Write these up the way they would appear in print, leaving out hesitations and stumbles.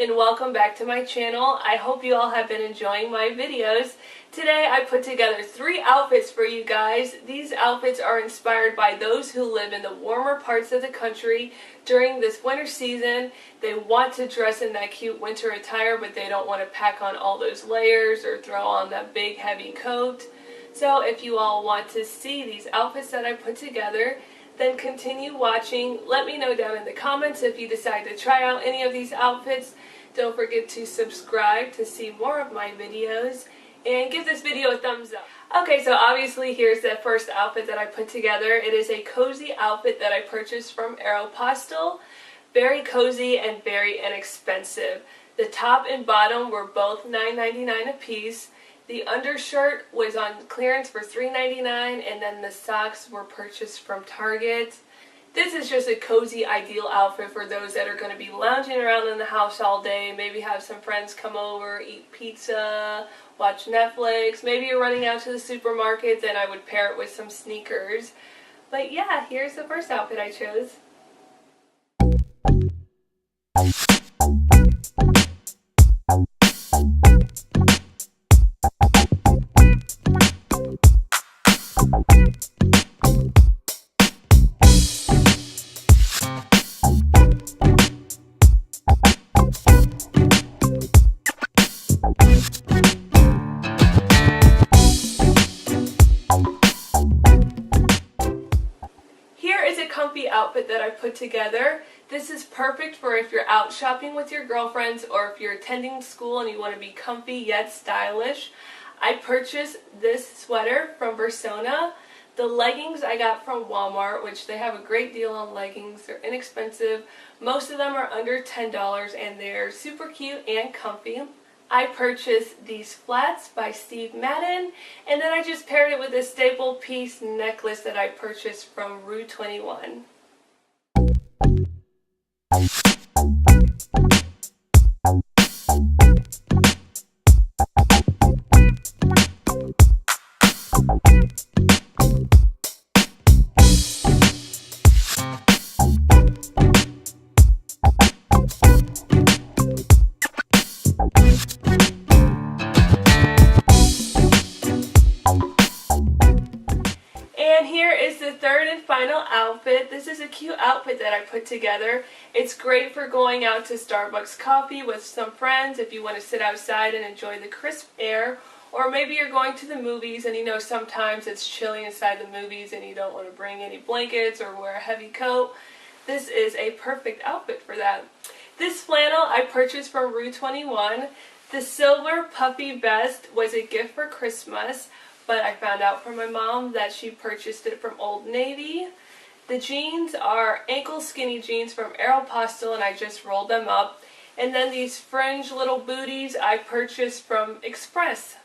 and welcome back to my channel. I hope you all have been enjoying my videos. Today I put together 3 outfits for you guys. These outfits are inspired by those who live in the warmer parts of the country during this winter season. They want to dress in that cute winter attire, but they don't want to pack on all those layers or throw on that big heavy coat. So if you all want to see these outfits that I put together, then continue watching. Let me know down in the comments if you decide to try out any of these outfits. Don't forget to subscribe to see more of my videos and give this video a thumbs up. Okay, so obviously here's the first outfit that I put together. It is a cozy outfit that I purchased from Aeropostale. Very cozy and very inexpensive. The top and bottom were both $9.99 a piece. The undershirt was on clearance for $3.99, and then the socks were purchased from Target. This is just a cozy, ideal outfit for those that are going to be lounging around in the house all day, maybe have some friends come over, eat pizza, watch Netflix. Maybe you're running out to the supermarket, then I would pair it with some sneakers. But yeah, here's the first outfit I chose. Comfy outfit that I put together. This is perfect for if you're out shopping with your girlfriends or if you're attending school and you want to be comfy yet stylish. I purchased this sweater from Versona. The leggings I got from Walmart, which they have a great deal on leggings. They're inexpensive. Most of them are under $10 and they're super cute and comfy. I purchased these flats by Steve Madden, and then I just paired it with a staple piece necklace that I purchased from Rue 21. And here is the third and final outfit. This is a cute outfit that I put together. It's great for going out to Starbucks coffee with some friends if you want to sit outside and enjoy the crisp air. Or maybe you're going to the movies and you know sometimes it's chilly inside the movies and you don't want to bring any blankets or wear a heavy coat. This is a perfect outfit for that. This flannel I purchased from Rue 21. The silver puffy vest was a gift for Christmas, but I found out from my mom that she purchased it from Old Navy. The jeans are ankle skinny jeans from Aeropostale, and I just rolled them up. And then these fringe little booties I purchased from Express.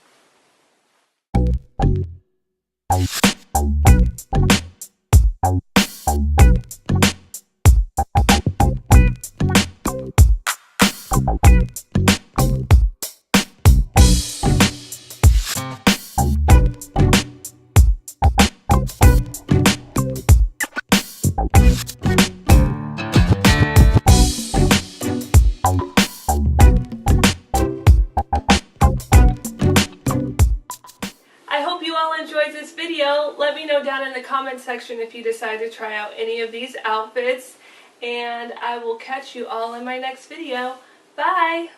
I hope you all enjoyed this video. Let me know down in the comment section if you decide to try out any of these outfits, and I will catch you all in my next video. Bye!